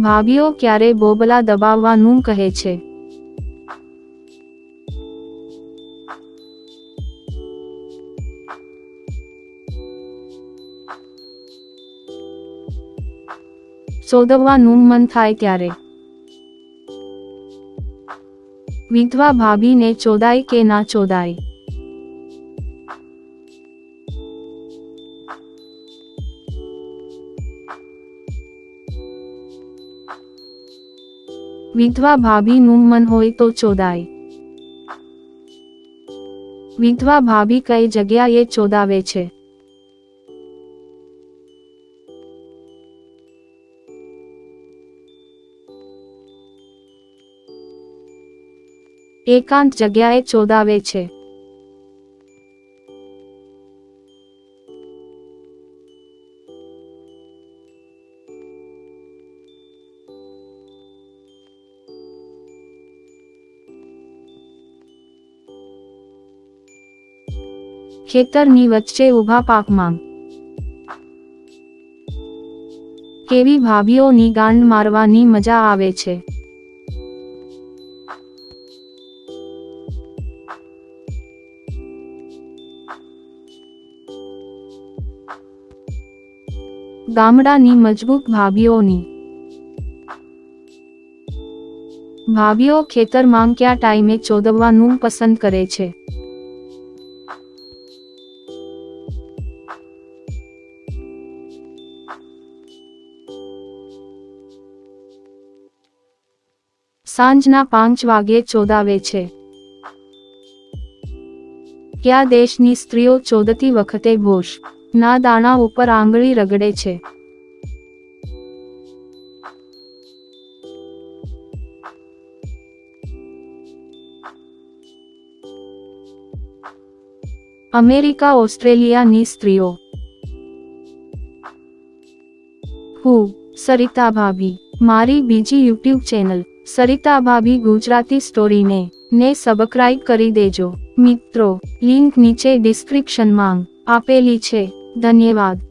ભાભીઓ ક્યારે બોબલા દબાવવાનું કહે છે? ચોદવવાનું મન થાય ત્યારે. વિધવા ભાભીને ચોદાય કે ના ચોદાય? વિધવા ભાભીનું મન હોય તો ચોદાય. વિધવા ભાભી કઈ જગ્યાએ ચોદાવે છે? એકાંત જગ્યાએ ચોદાવે છે. ખેતરની વચ્ચે ઊભા પાકમાં. કેવી ભાભીઓની ગાંડ મારવાની મજા આવે છે. ગામડાની મજબૂત ભાભીઓની. ભાભીઓ ખેતરમાં કયા ટાઈમે ચોદવવાનું પસંદ કરે છે? સાંજના 5 વાગે ચોદાવે છે. કયા દેશની સ્ત્રીઓ ચોદતી વખતે ભોશ ના દાણા ઉપર આંગળી રગડે છે? અમેરિકા ઓસ્ટ્રેલિયાની સ્ત્રીઓ. હું સરિતા ભાભી. મારી બીજી યુટ્યુબ ચેનલ સરિતા ભાભી ગુજરાતી સ્ટોરીને સબસ્ક્રાઇબ કરી દેજો મિત્રો. લિંક નીચે ડિસ્ક્રિપ્શનમાં આપેલી છે. ધન્યવાદ.